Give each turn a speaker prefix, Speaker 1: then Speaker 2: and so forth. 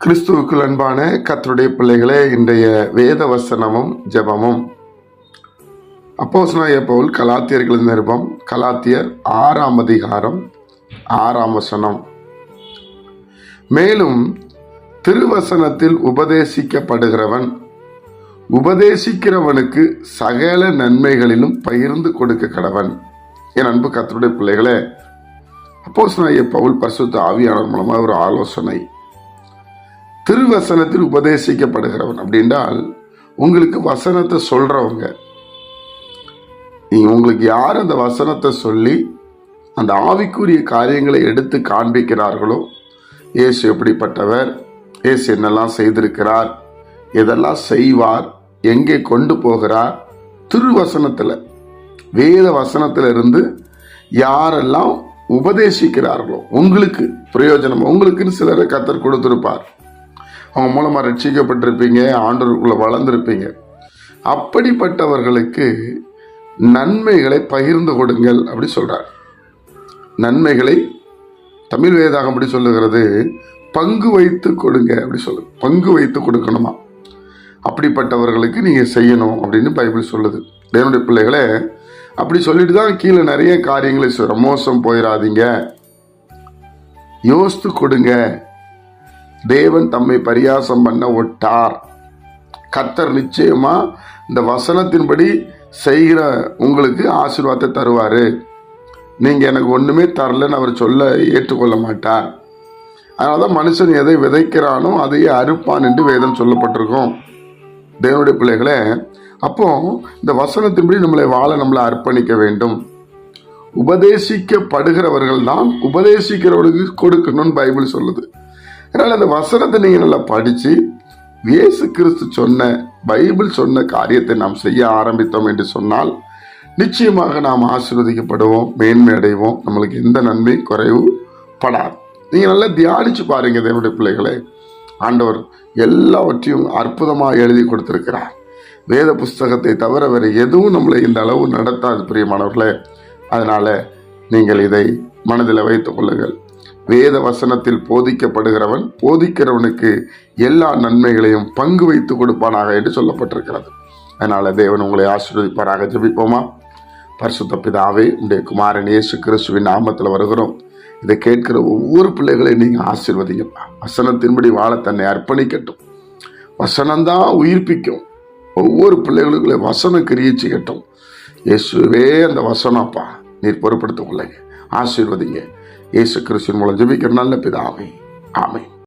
Speaker 1: கிறிஸ்துவுக்குள் அன்பான கர்த்தருடைய பிள்ளைகளே, இன்றைய வேத வசனமும் ஜெபமும் அப்போஸ்தலனாகிய பவுல் கலாத்தியர்களின் நிருபம், கலாத்தியர் 6ஆம் அதிகாரம் 6ஆம் வசனம். மேலும் திருவசனத்தில் உபதேசிக்கப்படுகிறவன் உபதேசிக்கிறவனுக்கு சகல நன்மைகளிலும் பகிர்ந்து கொடுக்க கடவன். என் அன்பு கர்த்தருடைய பிள்ளைகளே, அப்போஸ்தலனாகிய பவுல் பரிசுத்த ஆவியானவர் மூலமாக ஒரு ஆலோசனை. திருவசனத்தில் உபதேசிக்கப்படுகிறவன் அப்படின்றால் உங்களுக்கு வசனத்தை சொல்றவங்க. உங்களுக்கு யார் அந்த வசனத்தை சொல்லி அந்த ஆவிக்குரிய காரியங்களை எடுத்து காண்பிக்கிறார்களோ, இயேசு எப்படிப்பட்டவர், இயேசு என்னெல்லாம் செய்திருக்கிறார், எதெல்லாம் செய்வார், எங்கே கொண்டு போகிறார், திருவசனத்தில் வேத வசனத்தில் இருந்து யாரெல்லாம் உபதேசிக்கிறார்களோ உங்களுக்கு பிரயோஜனம், உங்களுக்குன்னு சிலரை கர்த்தர் கொடுத்திருப்பார். அவங்க மூலமா ரட்சிக்கப்பட்டிருப்பீங்க, ஆண்டவருக்குள்ள வளர்ந்திருப்பீங்க. அப்படிப்பட்டவர்களுக்கு நன்மைகளை பகிர்ந்து கொடுங்கள் அப்படி சொல்றார். நன்மைகளை தமிழ் வேதாகம் அப்படி சொல்லுகிறது, பங்கு வைத்து கொடுங்க அப்படி சொல்லு. பங்கு வைத்து கொடுக்கணுமா, அப்படிப்பட்டவர்களுக்கு நீங்க செய்யணும் அப்படின்னு பைபிள் சொல்லுது. தேவனுடைய பிள்ளைகளே, அப்படி சொல்லிட்டு தான் கீழே நிறைய காரியங்களை சொல்ற. மோசம் போயிடாதீங்க, யோசித்து கொடுங்க, தேவன் தம்மை பரியாசம் பண்ண ஒட்டார். கர்த்தர் நிச்சயமா இந்த வசனத்தின்படி செய்கிற உங்களுக்கு ஆசீர்வாதத்தை தருவாரு. நீங்க எனக்கு ஒண்ணுமே தரலன்னு அவர் சொல்ல ஏற்றுக்கொள்ள மாட்டார். அதனாலதான் மனுஷன் எதை விதைக்கிறானோ அதையே அறுப்பான் என்று வேதம் சொல்லப்பட்டிருக்கும். தேவனுடைய பிள்ளைகளே, அப்போ இந்த வசனத்தின்படி நம்மளை நம்மளை அர்ப்பணிக்க வேண்டும். உபதேசிக்கப்படுகிறவர்கள் தான் உபதேசிக்கிறவர்களுக்கு கொடுக்கணும்னு பைபிள் சொல்லுது. அதனால அந்த வசனத்தை நீங்க நல்லா படிச்சு இயேசு கிறிஸ்து சொன்ன, பைபிள் சொன்ன காரியத்தை நாம் செய்ய ஆரம்பித்தோம் என்று சொன்னால் நிச்சயமாக நாம் ஆசீர்வதிக்கப்படுவோம், மேன்மை அடைவோம். நம்மளுக்கு எந்த நன்மை குறைவு படாது. நீங்க நல்லா தியானிச்சு பாருங்க தேவனுடைய பிள்ளைகளே. ஆண்டவர் எல்லாவற்றையும் அற்புதமாக எழுதி கொடுத்திருக்கிறார். வேத புஸ்தகத்தை தவிர வேறு எதுவும் நம்மளை இந்த அளவு நடத்தாது பிரியமானவர்களே. அதனால நீங்கள் இதை மனதில் வைத்துக் கொள்ளுங்கள். வேத வசனத்தில் போதிக்கப்படுகிறவன் போதிக்கிறவனுக்கு எல்லா நன்மைகளையும் பங்கு வைத்து கொடுப்பானாக என்று சொல்லப்பட்டிருக்கிறது. அதனால தேவன் உங்களை ஆசீர்வதிப்பாராக. ஜெபிப்போமா. பரிசுத்த பிதாவே, உடைய குமாரன் இயேசு கிறிஸ்துவின் நாமத்தில் வருகிறோம். இதை கேட்கிற ஒவ்வொரு பிள்ளைகளையும் நீங்க ஆசீர்வதிங்கப்பா. வசனத்தின்படி வாழ தன்னை அர்ப்பணிக்கட்டும். வசனம்தான் உயிர்ப்பிக்கும். ஒவ்வொரு பிள்ளைகளுக்குள்ளே வசனம் கிரியை செய்யட்டும். இயேசுவே அந்த வசனப்பா நீர் பொறுப்படுத்திக் கொள்ளுங்க, ஆசீர்வதிங்க. இயேசு கிறிஸ்துவின் மூலம் ஜெபிக்கிற நல்ல பிதாவே, ஆமென்.